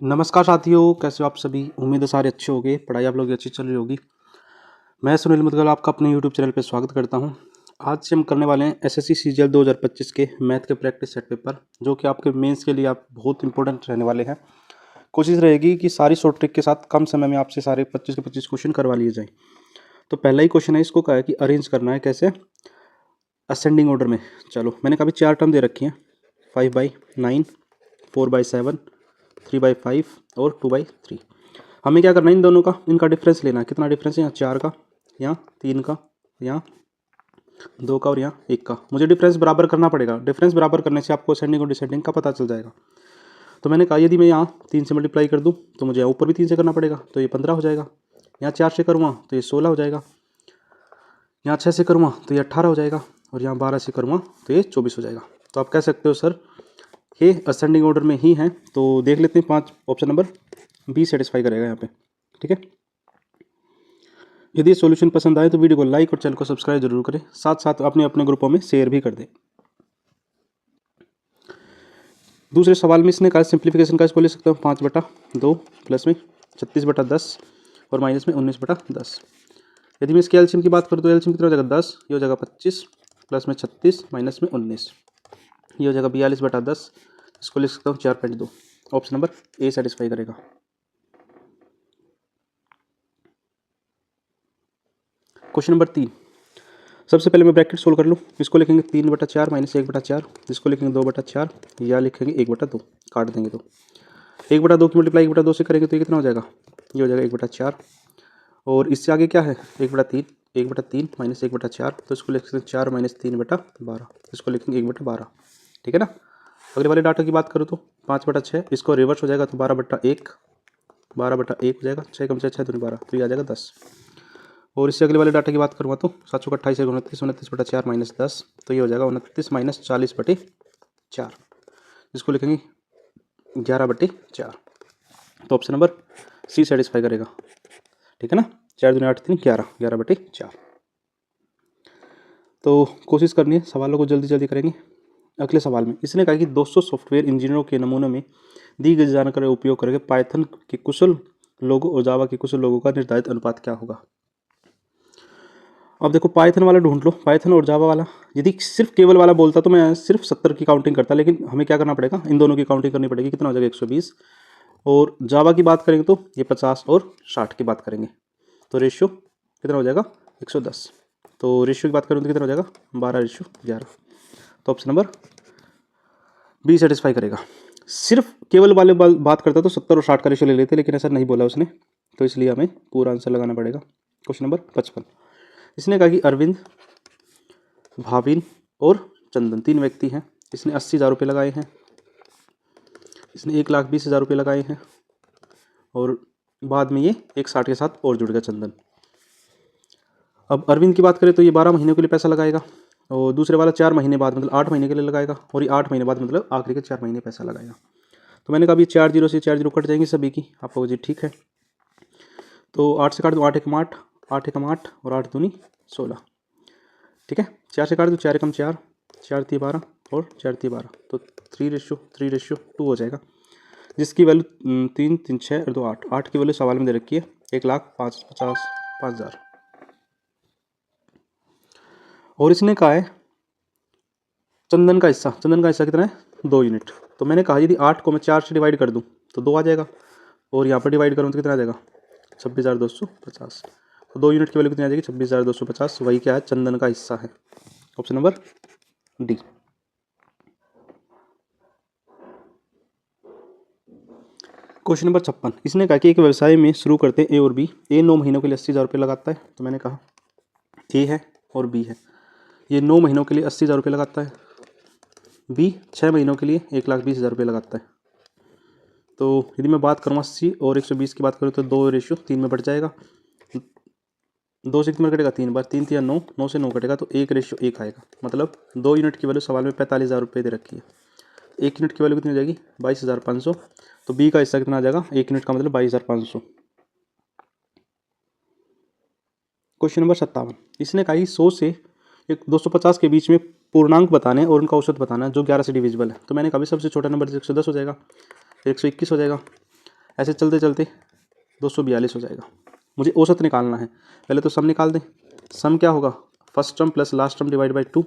नमस्कार साथियों, कैसे हो आप सभी। उम्मीद है सारे अच्छे होंगे, पढ़ाई आप लोग की अच्छी चल रही होगी। मैं सुनील मुदगल आपका अपने यूट्यूब चैनल पे स्वागत करता हूं। आज से हम करने वाले हैं एसएससी सीजीएल 2025 के मैथ के प्रैक्टिस सेट पेपर, जो कि आपके मेंस के लिए आप बहुत इंपॉर्टेंट रहने वाले हैं। कोशिश रहेगी कि सारी शॉर्ट ट्रिक के साथ कम समय में आपसे सारे 25 के 25 क्वेश्चन करवा लिए जाएँ। तो पहला ही क्वेश्चन है, इसको कहा है कि अरेंज करना है कैसे, असेंडिंग ऑर्डर में। चलो, मैंने कभी 4 टर्म दे रखी हैं, 5/9, 4/7, 3/5 और 2/3। हमें क्या करना है, इन दोनों का इनका डिफरेंस लेना है। कितना डिफरेंस है, यहाँ 4 का, यहाँ 3 का, यहाँ 2 का और यहाँ 1 का। मुझे डिफरेंस बराबर करना पड़ेगा। डिफरेंस बराबर करने से आपको असेंडिंग और डिसेंडिंग का पता चल जाएगा। तो मैंने कहा यदि मैं यहाँ 3 से मल्टीप्लाई कर दूँ तो मुझे ऊपर भी 3 से करना पड़ेगा, तो ये 15 हो जाएगा। यहाँ 4 से करूँगा तो ये 16 हो जाएगा। यहाँ 6 से करूँगा तो ये 18 हो जाएगा। और यहाँ 12 से करूँगा तो ये 24 हो जाएगा। तो आप कह सकते हो सर ये असेंडिंग ऑर्डर में ही हैं। तो देख लेते हैं 5, ऑप्शन नंबर बी सेटिस्फाई करेगा यहाँ पे। ठीक है, यदि सॉल्यूशन पसंद आए तो वीडियो को लाइक और चैनल को सब्सक्राइब जरूर करें, साथ साथ अपने अपने ग्रुपों में शेयर भी कर दें। दूसरे सवाल में इसने कहा सिंप्लीफिकेशन का, इसको ले सकते हो 5/2 प्लस में 36/10 और माइनस में 19/10। यदि मैं इसके एलसीएम की बात करूँ तो एलसीएम कितना हो जाएगा 10, ये हो जाएगा 25 प्लस में 36 माइनस में 19, ये हो जाएगा 42/10। इसको लिख सकता हूँ 4.2। ऑप्शन नंबर ए सेटिस्फाई करेगा। क्वेश्चन नंबर 3, सबसे पहले मैं ब्रैकेट सोल्व कर लूँ। इसको लिखेंगे 3/4 माइनस 1/4, इसको लिखेंगे 2/4 या लिखेंगे 1/2, काट देंगे तो 1/2 की मल्टीप्लाई 1/2 से करेंगे तो ये कितना हो जाएगा, ये हो जाएगा 1/4। और इससे आगे क्या है 1/3, 1/3 माइनस 1/4, तो इसको लिख सकते हैं 4 माइनस 3/12, इसको लिखेंगे 1/12। ठीक है ना। अगले वाले डाटा की बात करूँ तो 5/6, इसको रिवर्स हो जाएगा तो 12/1, 12/1 हो जाएगा। 6 कम 6 6 दूनी 12, तो ये आ जाएगा 10। और इससे अगले वाले डाटा की बात करूँगा तो 7 का 28 29, 29/4 माइनस 10, तो ये हो जाएगा 29 माइनस 40/4, जिसको लिखेंगे 11/4। तो ऑप्शन नंबर सी सेटिस्फाई करेगा। ठीक है ना, 4 दूनी 8 3 11, 11/4। तो कोशिश करनी है, सवालों को जल्दी जल्दी करेंगे। अगले सवाल में इसने कहा कि 200 सॉफ्टवेयर इंजीनियरों के नमूनों में दी गई जानकारी का उपयोग करके पाइथन के कुशल लोगों और जावा के कुशल लोगों का निर्धारित अनुपात क्या होगा। अब देखो, पाइथन वाला ढूंढ लो, पाइथन और जावा वाला। यदि सिर्फ केवल वाला बोलता तो मैं सिर्फ 70 की काउंटिंग करता, लेकिन हमें क्या करना पड़ेगा, इन दोनों की काउंटिंग करनी पड़ेगी। कितना हो जाएगा 120। और जावा की बात करेंगे तो ये 50 और 60 की बात करेंगे, तो रेशियो कितना हो जाएगा 110। तो रेशियो की बात करें तो कितना हो जाएगा 12/11। तो ऑप्शन नंबर बी सेटिस्फाई करेगा। सिर्फ केवल वाले बात करता तो 70 और 60 का रेशियो ले लेते, लेकिन ऐसा नहीं बोला उसने, तो इसलिए हमें पूरा आंसर लगाना पड़ेगा। क्वेश्चन नंबर 55, इसने कहा कि अरविंद, भाविन और चंदन 3 व्यक्ति हैं। इसने 80,000 रुपये लगाए हैं, इसने 1,20,000 रुपये लगाए हैं, और बाद में ये 160 के साथ और जुड़ गया चंदन। अब अरविंद की बात करें तो ये 12 महीनों के लिए पैसा लगाएगा, और दूसरे वाला 4 महीने बाद मतलब 8 महीने के लिए लगाएगा, और ये 8 महीने बाद मतलब आखिरी के 4 महीने पैसा लगाएगा। तो मैंने कहा अभी 4 जीरो से 4 जीरो कट जाएंगी सभी की, आपको जी ठीक है। तो 8 से काट दो, 8 एकम 8, 8 एकम 8 और 8 दूनी 16। ठीक है, 4 से काट दो, 4 एकम 4, 4 3 12 और 4 3 12, तो 3:2 हो जाएगा, जिसकी वैल्यू 3 3 6 और 2 8, 8 की वैल्यू सवाल में दे रखी है 1,50,000। और इसने कहा है चंदन का हिस्सा कितना है 2 यूनिट। तो मैंने कहा यदि 8 को मैं 4 से डिवाइड कर दूं तो 2 आ जाएगा, और यहाँ पर डिवाइड करूँ तो कितना आ जाएगा 26,250। तो 2 यूनिट की वैल्यू कितनी आ जाएगी 26,250, वही क्या है चंदन का हिस्सा है। Option number D. Question number 56, इसने कहा कि एक व्यवसाय में शुरू करते हैं ए और बी। ए 9 महीनों के लिए 80,000 रुपये लगाता है, तो मैंने कहा ए है और बी है। ये 9 महीनों के लिए 80,000 रुपये लगाता है, बी 6 महीनों के लिए 1,20,000 रुपये लगाता है। तो यदि मैं बात करूँ 80 और 120 की बात करूँ तो 2:3 में बढ़ जाएगा। 2 से कितना कटेगा 3 बार, 3 3 9, 9 से 9 कटेगा तो 1:1 आएगा। मतलब 2 यूनिट की वैल्यू सवाल में 45,000 रुपये दे रखी है। 1 यूनिट की वैल्यू कितनी हो जाएगी 22,500। तो बी का हिस्सा कितना आ जाएगा, 1 यूनिट का मतलब 22,500। क्वेश्चन नंबर 57, इसने कहा कि 100 से 250 के बीच में पूर्णांक बताने और उनका औसत बताना जो 11 से डिविजिबल है। तो मैंने कहा सबसे छोटा नंबर 110 हो जाएगा, 121 हो जाएगा, ऐसे चलते चलते 242 हो जाएगा। मुझे औसत निकालना है, पहले तो सम निकाल दें। सम क्या होगा, first term plus last term divide by 2,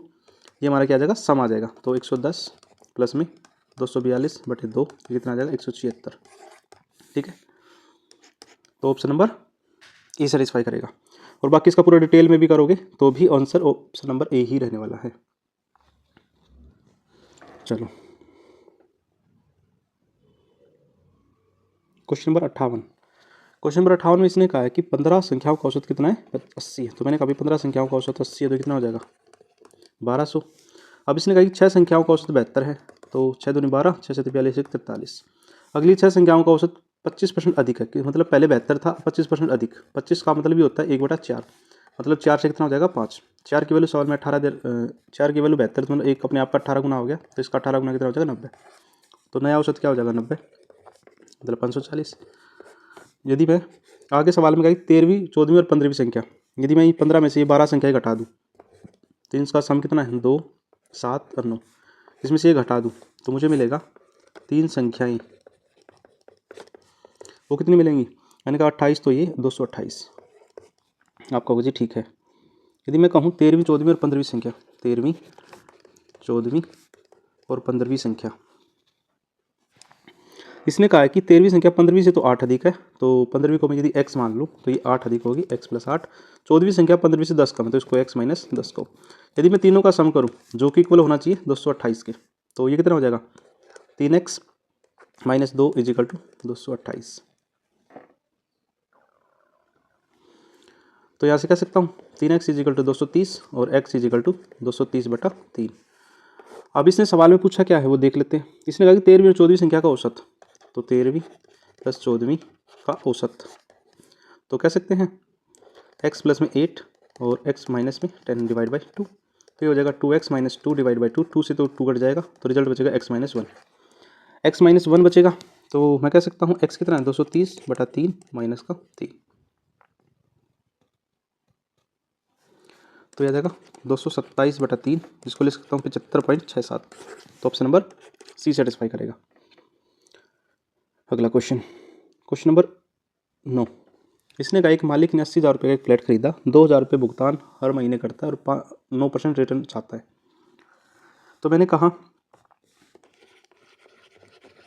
ये हमारा क्या आ जाएगा, सम आ जाएगा। तो 110 प्लस में 242/2, ये कितना आ जाएगा, 176। ठीक है, तो ऑप्शन नंबर ए सेटिस्फाई करेगा। और बाकी इसका पूरा डिटेल में भी करोगे तो भी आंसर ऑप्शन नंबर ए ही रहने वाला है। चलो क्वेश्चन नंबर 58। क्वेश्चन नंबर 58 में इसने कहा है कि 15 संख्याओं का औसत कितना है, 80 है। तो मैंने कहा 15 संख्याओं का औसत 80 है, तो कितना हो जाएगा, 1200। अब इसने कहा कि 6 संख्याओं का औसत 72 है, तो 6 दूनी 12, 6 से 42, 43। अगली 6 संख्याओं का औसत 25% अधिक है, कि मतलब पहले 72 था, 25% अधिक। 25 का मतलब भी होता है 1/4, मतलब 4 से कितना हो जाएगा, 5। 4 की वैल्यू सवाल में 18 4 की वैल्यू 72, तो मतलब एक अपने आप का 18 गुना हो गया, तो इसका 18 गुना कितना हो जाएगा, 90। तो नया औसत क्या हो जाएगा, 90, मतलब 540। यदि मैं आगे सवाल में कही 13वीं, 14वीं और 15वीं संख्या, यदि मैं 15 में से ये 12 संख्याएं घटा दूँ तो इनका सम कितना है, 2, 7 और 9। इसमें से ये घटा दूँ तो मुझे मिलेगा 3 संख्याएं, वो कितनी मिलेंगी, मैंने कहा 28, तो ये 228। आपका होगा जी ठीक है। यदि मैं कहूँ 13वीं, 14वीं और 15वीं संख्या, 13वीं, 14वीं और 15वीं संख्या, इसने कहा है कि 13वीं संख्या 15वीं से तो 8 अधिक है, तो 15वीं को मैं यदि x मान लूँ तो ये 8 अधिक होगी, x + 8। 14वीं संख्या 15वीं से 10 कम है, तो इसको x - 10 को यदि मैं तीनों का सम करूँ जो कि इक्वल होना चाहिए 228 के, तो ये कितना हो जाएगा, 3x - 2 = 228। तो यहाँ से कह सकता हूँ 3x = 230 और x = 230/3। अब इसने सवाल में पूछा क्या है वो देख लेते हैं। इसने कहा कि 13वीं और 14वीं संख्या का औसत, तो 13वीं + 14वीं का औसत, तो कह सकते हैं x प्लस में 8 और x माइनस में 10 डिवाइड बाई 2, तो ये हो जाएगा 2x - 2 डिवाइड बाई 2, 2 से तो 2 कट जाएगा, तो रिजल्ट बचेगा x - 1। x - 1 बचेगा, तो मैं कह सकता हूँ x कितना है, 230/3 माइनस का 3, तो यह जाएगा 227/3, जिसको लिख सकता हूँ 75.67। तो ऑप्शन नंबर सी सेटिस्फाई करेगा। अगला क्वेश्चन, क्वेश्चन नंबर 9। इसने कहा एक मालिक ने 80,000 रुपये का एक फ्लैट खरीदा, 2,000 रुपये भुगतान हर महीने करता है और 9% रिटर्न चाहता है। तो मैंने कहा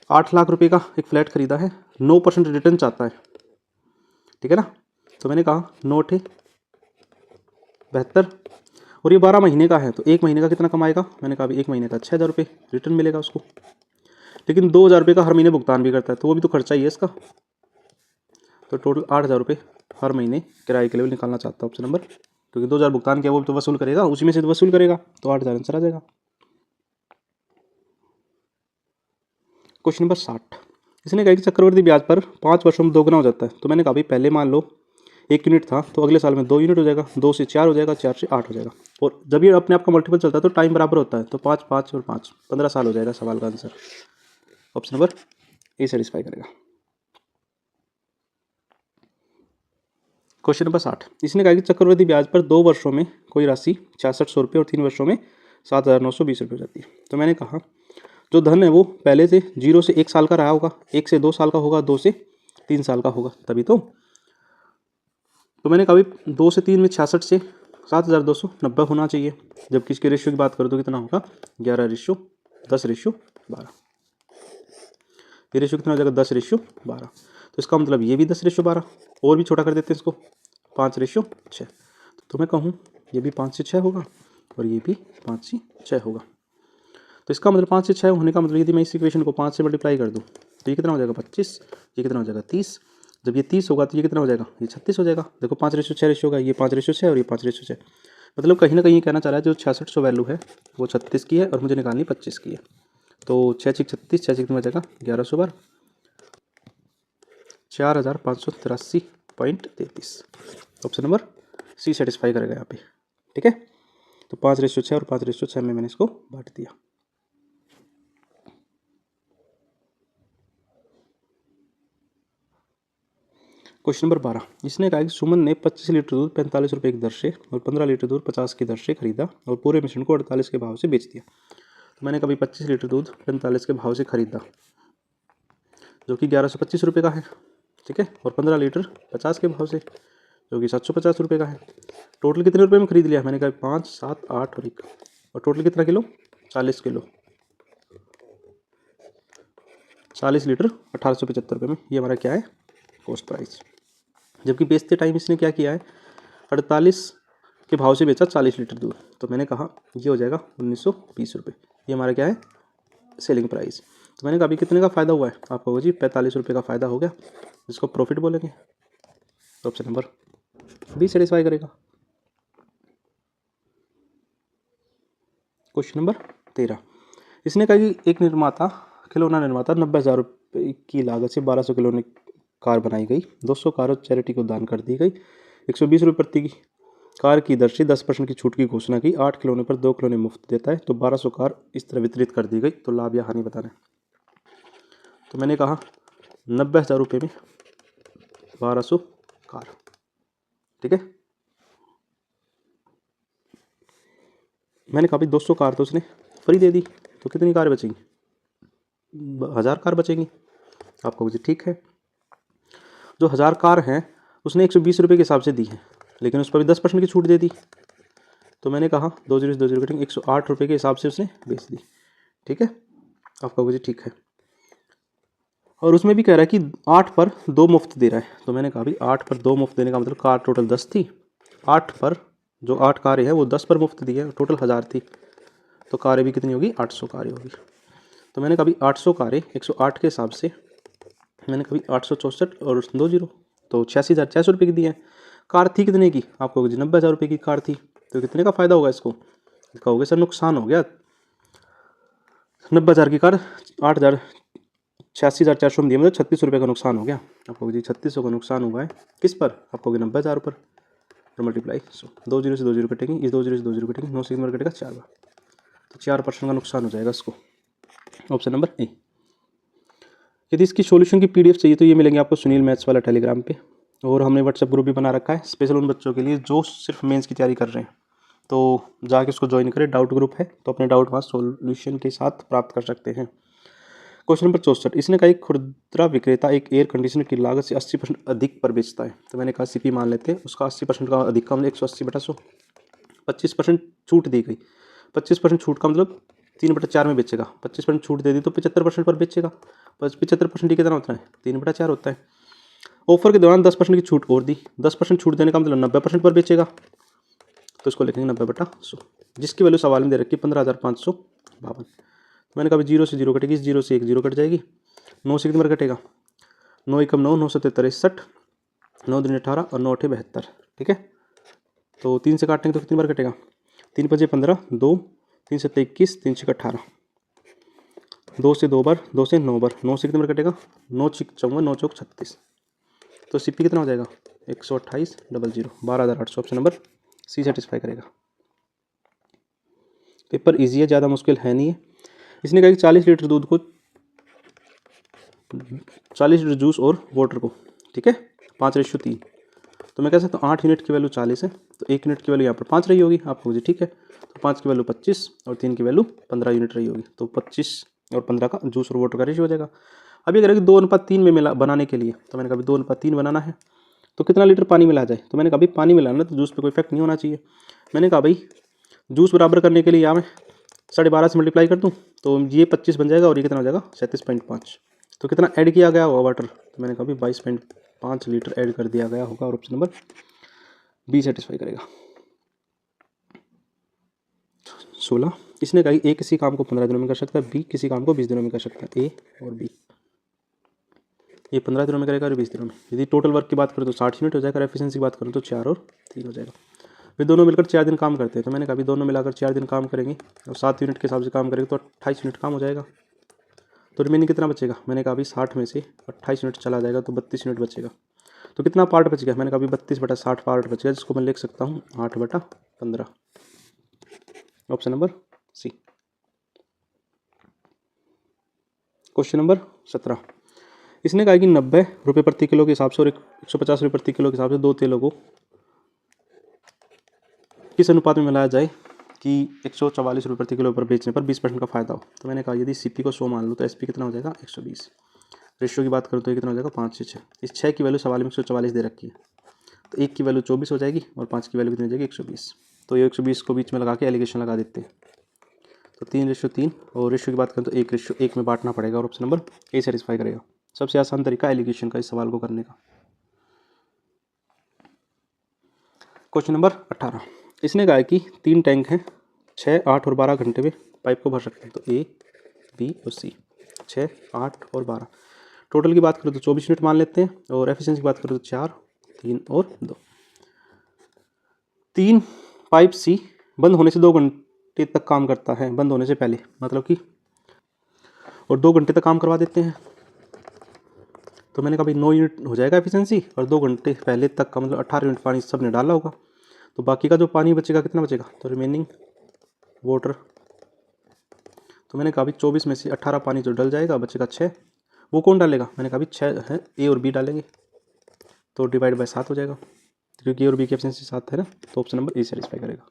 8 लाख रुपये का एक फ्लैट खरीदा है, 9% रिटर्न चाहता है, ठीक है ना। तो मैंने कहा 9 × 72 और ये 12 महीने का है, तो एक महीने का कितना कमाएगा, मैंने कहा अभी एक महीने का 6,000 रुपये रिटर्न मिलेगा उसको, लेकिन 2,000 रुपये का हर महीने भुगतान भी करता है, तो वो भी तो खर्चा ही है इसका। तो टोटल 8,000 रुपये हर महीने किराए के लिए निकालना चाहता है ऑप्शन नंबर, क्योंकि 2,000 भुगतान किया वो तो वसूल करेगा, उसी में से तो वसूल करेगा, तो 8,000 आंसर आ जाएगा। Question number 60। इसने कहा कि चक्रवृद्धि ब्याज पर 5 वर्षों में 2 गुना हो जाता है। तो मैंने कहा भाई पहले मान लो 1 यूनिट था, तो अगले साल में 2 यूनिट हो जाएगा, 2 से 4 हो जाएगा, 4 से 8 हो जाएगा, और जब ये अपने आप का मल्टीपल चलता है तो टाइम बराबर होता है, तो 5, 5 और 5, 15 साल हो जाएगा सवाल का answer. Option number A satisfy करेगा। Question number 60। इसने कहा कि चक्रवृद्धि ब्याज पर 2 वर्षों में कोई राशि 6600 रुपये और 3 वर्षों में 7,920 रुपये हो जाती है। तो मैंने कहा जो धन है वो पहले से 0 से 1 साल का रहा होगा, 1 से 2 साल का होगा, 2 से 3 साल का होगा, तभी तो मैंने कहा 2 से 3 में 66 से 7,290 होना चाहिए। जबकि इसके रेशियो की बात करूँ तो कितना होगा, 11:10:12। ये रेशियो कितना हो जाएगा, 10:12। तो इसका मतलब ये भी 10:12, और भी छोटा कर देते हैं इसको, 5:6। तो मैं कहूँ ये भी 5 से 6 होगा और ये भी 5 से 6 होगा। तो इसका मतलब 5 से 6 होने का मतलब यदि मैं इस इक्वेशन को 5 से मल्टीप्लाई कर दूँ तो ये कितना हो जाएगा, 25। ये कितना हो जाएगा, 30। जब ये 30 होगा तो ये कितना हो जाएगा, ये 36 हो जाएगा। देखो 5:6 रेशियो होगा, ये 5:6 और ये 5:6। मतलब कहीं ना कहीं ये कहना चाह रहा है जो 6600 वैल्यू है वो 36 की है और मुझे निकालनी 25 की है। तो 6 × 36, 6 कितना हो जाएगा, 1100 4,583.33। ऑप्शन नंबर सी सेटिस्फाई करेगा यहाँ पे, ठीक है। तो 5:6 और 5:6 में मैंने इसको बांट दिया। Question number 12। इसने कहा कि सुमन ने 25 लीटर दूध 45 रुपये की दर से और 15 लीटर दूध 50 की दर से खरीदा और पूरे मिश्रण को 48 के भाव से बेच दिया। तो मैंने कभी 25 लीटर दूध 45 के भाव से खरीदा, जो कि 1125 रुपये का है, ठीक है, और 15 लीटर 50 के भाव से जो कि 750 रुपये का है। टोटल कितने रुपए में खरीद लिया? मैंने कहा 5, 7, 8 और 1, और टोटल कितना किलो? 40 किलो, 40 लीटर 1875 रुपये में। ये हमारा क्या है? Cost price. जबकि बेचते टाइम इसने क्या किया है? 48 के भाव से बेचा 40 लीटर दूध, तो मैंने कहा ये हो जाएगा 1920 रुपये। ये हमारा क्या है? Selling price. तो मैंने कहा अभी कितने का फ़ायदा हुआ है? आप कहोगे जी 45 रुपये का फ़ायदा हो गया, जिसको प्रॉफिट बोलेंगे। तो ऑप्शन नंबर बी सेटिस्फाई करेगा। क्वेश्चन नंबर 13, इसने कहा कि एक निर्माता, खिलौना निर्माता 90,000 रुपये की लागत से 1200 खिलौने कार बनाई गई, 200 कारों चैरिटी को दान कर दी गई, 120 रुपये प्रति कार की दर से 10% की छूट की घोषणा की, 8 खिलौने पर 2 खिलौने मुफ्त देता है, तो 1200 कार इस तरह वितरित कर दी गई, तो लाभ या हानि बताना है। तो मैंने कहा 90,000 रुपये में 1200 कार, ठीक है। मैंने कहा भाई 200 कार तो उसने फ्री दे दी, तो कितनी कार बचेंगी? 1000 कार बचेंगी। आपको मुझे ठीक है, जो 1000 कार हैं उसने 120 रुपये के हिसाब से दी है, लेकिन उस पर भी 10% की छूट दे दी, तो मैंने कहा 2 जीरो 2 जीरो कटिंग 108 रुपये के हिसाब से उसने बेच दी, ठीक है। आपका मुझे ठीक है, और उसमें भी कह रहा है कि 8 पर 2 मुफ्त दे रहा है, तो मैंने कहा भाई 8 पर 2 मुफ्त देने का मतलब कार टोटल 10 थी, 8 पर जो 8 कारें हैं वो 10 पर मुफ्त दी है, टोटल 1000 थी, तो कारें भी कितनी होगी? 800 कारें होगी। तो मैंने कभी 800 कारें 108 के हिसाब से, मैंने कभी 864 और 2 जीरो, तो 86,400 रुपये की दी है। कार थी कितने की? आपको 90,000 रुपये की कार थी, तो कितने का फ़ायदा होगा इसको? कहोगे सर नुकसान हो गया, 90,000 की कार 8,000, 86,400 में दिया, मतलब 36 रुपये का नुकसान हो गया। आपको जी 3600 का नुकसान हुआ है, किस पर? आपको 90,000 पर, और मल्टीप्लाई 2 जीरो से 2 जीरो कटेंगे, इस 2 जीरो से 2 जीरो कटेंगे, 9 से कितना कटेगा? 4 बार, तो 4% का नुकसान हो जाएगा इसको। ऑप्शन नंबर ए। यदि इसकी सॉल्यूशन की पीडीएफ चाहिए तो ये मिलेंगे आपको सुनील मैथ्स वाला टेलीग्राम पे, और हमने व्हाट्सएप ग्रुप भी बना रखा है स्पेशल उन बच्चों के लिए जो सिर्फ मेंस की तैयारी कर रहे हैं, तो जाके उसको ज्वाइन करें। डाउट ग्रुप है, तो अपने डाउट वहाँ सॉल्यूशन के साथ प्राप्त कर सकते हैं। क्वेश्चन नंबर 64, इसने कहा एक खुदरा विक्रेता एक एयर कंडीशनर की लागत से 80% अधिक पर बेचता है, तो मैंने कहा सीपी मान लेते हैं, उसका 80% का अधिक का मतलब 180/100, 25% छूट दी गई, 25% छूट का मतलब 3/4 में बेचेगा, 25% छूट दे दी तो 75% पर बेचेगा, 75% कितना होता है? 3/4 होता है। ऑफर के दौरान 10% की छूट और दी, 10% छूट देने का मतलब 90% पर बेचेगा, तो इसको लिखेंगे 90/100, जिसकी वैल्यू सवाल में दे रखी है 15,552। मैंने कहा 0 से 0 कटेगी, इस 0 से 1 0 कट जाएगी, 9 से कितनी बार कटेगा? 9 एकम 9, 9 से 63, 9 दूनी 18 और 9 8 72, ठीक है। तो 3 से काटेंगे तो कितनी बार कटेगा? 3 5 15, 2, 3 से 21, 3 6 18, 2 से 2 बार, 2 से 9 बार, 9 से कितनी बार कटेगा? 9 6 54, 9 चौक 36, तो सीपी कितना हो जाएगा? 128,000, 12,800। ऑप्शन नंबर सी सेटिस्फाई करेगा। पेपर इजी है, ज़्यादा मुश्किल है नहीं है। इसने कहा कि 40 लीटर दूध को, 40 लीटर जूस और वाटर को, ठीक है, 5:3, तो मैं कह सकता हूँ 8 यूनिट की वैल्यू 40 है, तो 1 यूनिट की वैल्यू यहाँ पर 5 रही होगी, आपको मुझे ठीक है, तो 5 की वैल्यू 25 और 3 की वैल्यू 15 यूनिट रही होगी, तो 25 और 15 का जूस और वाटर का रेशियो हो जाएगा। अभी अगर 2:3 में मिला बनाने के लिए, तो मैंने कहा 2:3 बनाना है, तो कितना लीटर पानी मिला जाए? तो मैंने कहा भाई पानी मिलाना तो जूस पे कोई इफेक्ट नहीं होना चाहिए। मैंने कहा भाई जूस बराबर करने के लिए यहाँ मैं 12.5 से मल्टीप्लाई कर दूँ, तो ये 25 बन जाएगा और ये कितना हो जाएगा? 37.5, तो कितना ऐड किया गया होगा वाटर? तो मैंने कहा भाई 22.5 लीटर ऐड कर दिया गया होगा, और ऑप्शन नंबर बी सेटिस्फाई करेगा। 16, इसने कहा ए किसी काम को 15 दिनों में कर सकता है, बी किसी काम को 20 दिनों में कर सकता है। ए और बी, ये 15 दिनों में करेगा और 20 दिनों में। यदि टोटल वर्क की बात करें तो 60 यूनिट हो जाएगा, एफिशिएंसी की बात करें तो 4 और 3 हो जाएगा। वे दोनों मिलकर 4 दिन काम करते हैं, तो मैंने कहा दोनों मिलाकर 4 दिन काम करेंगे और 7 यूनिट के हिसाब से काम करेंगे तो 28 यूनिट काम हो जाएगा, तो रिमेनिंग कितना बचेगा? मैंने कहा 60 में से 28 यूनिट चला जाएगा तो 32 यूनिट बचेगा, तो कितना पार्ट बच गया? मैंने कहा 32/60 पार्ट बच गया, जिसको मैं लिख सकता हूँ 8/15। Option number C. Question number 17, इसने कहा कि 90 रुपये प्रति किलो के हिसाब से और 150 रुपये प्रति किलो के हिसाब से 2 तेलों को किस अनुपात में मिलाया जाए कि 144 रुपये प्रति किलो पर बेचने पर 20% का फायदा हो। तो मैंने कहा यदि सीपी को 100 मान लो तो एसपी कितना हो जाएगा? 120। रेशियो की बात करूँ तो ये कितना हो जाएगा 5 से 6। इस 6 की वैल्यू सवाल में 144 दे रखी है, तो 1 की वैल्यू 24 हो जाएगी और 5 की वैल्यू कितनी हो जाएगी 120। तो ये 120 को बीच में लगा के एलिगेशन लगा देते हैं। तो 3:3 और रेशियो की बात करें तो 1:1 में बांटना पड़ेगा और ऑप्शन नंबर ए सेटिस्फाई करेगा। सबसे आसान तरीका एलिगेशन का इस सवाल को करने का। क्वेश्चन नंबर 18, इसने कहा है कि 3 टैंक हैं, 6, 8 और 12 घंटे में पाइप को भर सकते हैं। तो ए, बी और सी, 6, 8 और 12। टोटल की बात करें तो 24 मिनट मान लेते हैं और एफिशिएंसी की बात करें तो 4, 3 और 2। 3 पाइप सी बंद होने से 2 घंटे तक काम करता है, बंद होने से पहले मतलब कि, और 2 घंटे तक काम करवा देते हैं। तो मैंने कहा भाई 9 यूनिट हो जाएगा एफिशिएंसी और 2 घंटे पहले तक का मतलब 18 यूनिट पानी सब ने डाला होगा। तो बाकी का जो पानी बचेगा कितना बचेगा, तो रिमेनिंग वाटर, तो मैंने कहा भाई 24 में से 18 पानी जो डल जाएगा बचेगा 6। वो कौन डालेगा, मैंने कहा भाई 6 है, ए और बी डालेंगे तो डिवाइड बाय 7 हो जाएगा, क्योंकि ए और बी की एफिशिएंसी 7 है ना, तो ऑप्शन नंबर ए सेटिस्फाई करेगा।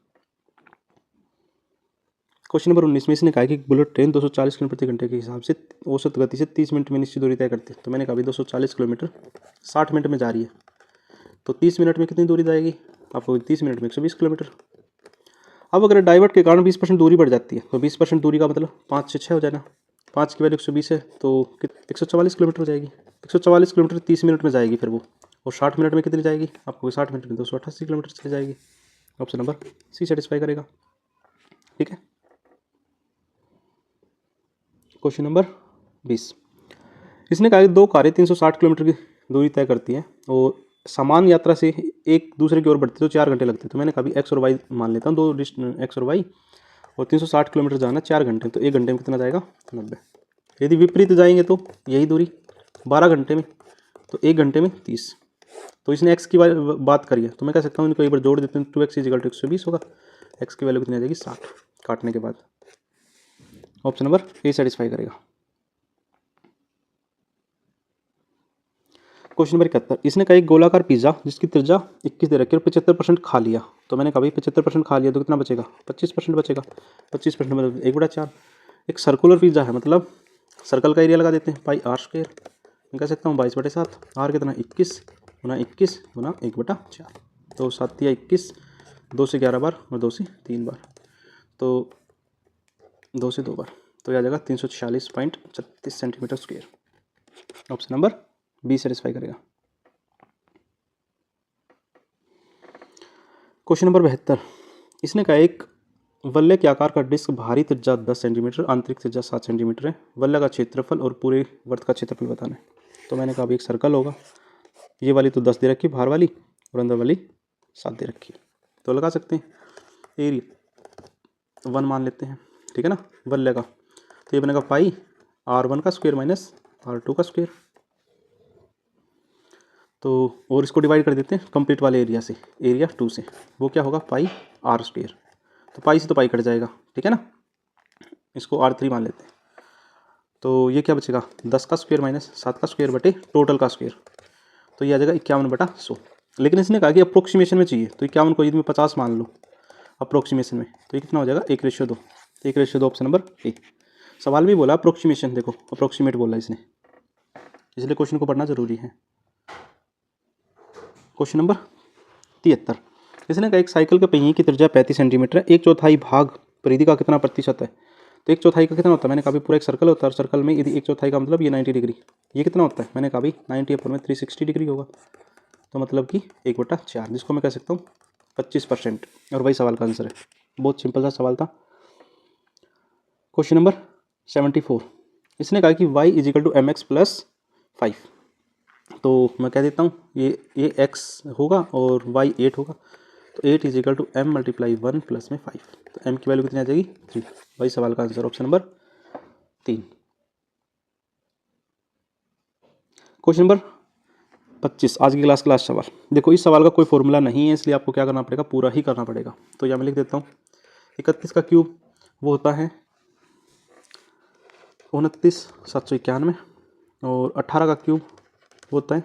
क्वेश्चन नंबर 19 में इसने कहा कि बुलेट ट्रेन 240 किलोमीटर प्रति घंटे के हिसाब से औसत गति से 30 मिनट में निश्चित दूरी तय करती है। तो मैंने कहा भाई 240 किलोमीटर 60 मिनट में जा रही है, तो 30 मिनट में कितनी दूरी जाएगी, आपको 30 मिनट में 120 किलोमीटर। अब अगर डाइवर्ट के कारण 20% दूरी बढ़ जाती है, तो 20% दूरी का मतलब 5 से 6 हो जाना, 5 की वैल्यू 120 है तो 144 किलोमीटर हो जाएगी। 144 किलोमीटर 30 मिनट में जाएगी फिर वो, और 60 मिनट में कितनी जाएगी, आपको 60 मिनट में 288 किलोमीटर चली जाएगी। ऑप्शन नंबर सी सेटिस्फाई करेगा। ठीक है। क्वेश्चन नंबर 20, इसने कहा कि 2 कारें 360 किलोमीटर की दूरी तय करती हैं और समान यात्रा से एक दूसरे की ओर बढ़ती तो 4 घंटे लगते हैं। तो मैंने कहा एक्स और वाई मान लेता हूँ, 2 एक्स और वाई, और 360 किलोमीटर जाना 4 घंटे, तो 1 घंटे में कितना जाएगा 90। यदि विपरीत जाएंगे तो यही दूरी 12 घंटे में, तो 1 घंटे में 30। तो इसने एक्स की बात करी है, तो मैं कह सकता हूँ इनको एक बार जोड़ देते हैं, 2x = 120 होगा, एक्स की वैल्यू कितनी आ जाएगी 60 काटने के बाद। ऑप्शन नंबर ए सेटिस्फाई करेगा। क्वेश्चन नंबर 71, इसने कहा एक गोलाकार पिज्जा जिसकी त्रिज्या 21 दे रखी है और 75% खा लिया। तो मैंने कहा भाई 75% खा लिया तो कितना बचेगा, 25% बचेगा। 25% मतलब 1/4। एक सर्कुलर पिज्जा है, मतलब सर्कल का एरिया लगा देते हैं, पाई r²। मैं कह सकता हूँ 22/7, r कितना 21 गुना 21 गुना 1/4, तो 7 या 21, 2 से 11 बार और 2 से 3 बार, तो 2 से 2 बार, तो यह आ जाएगा 346.36 centimetre square. Option number B satisfy करेगा। क्वेश्चन नंबर 72, इसने कहा एक वलय के आकार का डिस्क भारी त्रिज्या 10 सेंटीमीटर, आंतरिक त्रिज्या 7 सेंटीमीटर है, वलय का क्षेत्रफल और पूरे वर्त का क्षेत्रफल बताना है। तो मैंने कहा अभी एक सर्कल होगा, ये वाली तो 10 दे रखी बाहर वाली और अंदर वाली 7 दे रखी, तो लगा सकते हैं एरिया 1 मान लेते हैं, ठीक है ना, वलय का। तो ये बनेगा पाई r1 का स्क्वायर माइनस r2 का स्क्वायर, तो और इसको डिवाइड कर देते हैं कंप्लीट वाले एरिया से, एरिया 2 से, वो क्या होगा पाई r²। तो पाई से तो पाई कट जाएगा, ठीक है ना, इसको r3 मान लेते हैं। तो ये क्या बचेगा 10 का स्क्वायर माइनस 7 का स्क्वायर बटे टोटल का स्क्वायर, तो ये आ जाएगा 51/100। लेकिन इसने कहा कि अप्रोक्सीमेशन में चाहिए, तो 51 को यदि मैं 50 मान लूँ अप्रोक्सीमेशन में, तो ये कितना हो जाएगा 1:2। 1:2 ऑप्शन नंबर ए। सवाल भी बोला अप्रोक्सीमेशन, देखो अप्रोक्सीमेट बोला इसने, इसलिए क्वेश्चन को पढ़ना जरूरी है। क्वेश्चन नंबर 73, इसने कहा एक साइकिल के पहिए की त्रिज्या 35 सेंटीमीटर है, 1/4 भाग परिधि का कितना प्रतिशत है। तो 1/4 का कितना होता है, मैंने कहा पूरा एक सर्कल होता है और सर्कल में यदि 1/4 का मतलब ये 90 डिग्री, ये कितना होता है, मैंने कहा 90/360 डिग्री होगा, तो मतलब कि 1/4, जिसको मैं कह सकता हूँ 25%, और वही सवाल का आंसर है। बहुत सिंपल सा सवाल था। क्वेश्चन नंबर 74, इसने कहा कि y = mx + 5, तो मैं कह देता हूँ ये x होगा और y 8 होगा, तो 8 = m × 1 + में 5, तो m की वैल्यू कितनी आ जाएगी 3, वही सवाल का answer option number 3। Question number 25, आज की क्लास का लास्ट सवाल। देखो इस सवाल का कोई फॉर्मूला नहीं है, इसलिए आपको क्या करना पड़ेगा, पूरा ही करना पड़ेगा। तो यहाँ मैं लिख देता हूँ 31 का क्यूब वो होता है 29,791, और 18 का क्यूब होता है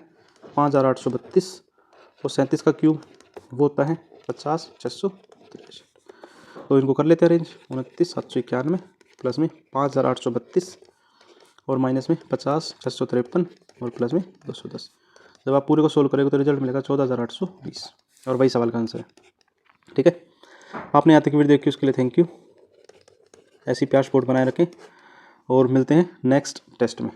5,832, और 37 का क्यूब वो होता है 50,663। तो इनको कर लेते हैं अरेंज, 29,791 प्लस में 5,832 और माइनस में 50, 653 और प्लस में 210। जब आप पूरे को सोल्व करेंगे तो रिजल्ट मिलेगा 14,820 और वही सवाल का आंसर है। ठीक है, आपने यहाँ तक वीडियो देखी उसके लिए थैंक यू। ऐसी प्यार सपोर्ट बनाए रखें और मिलते हैं नेक्स्ट टेस्ट में।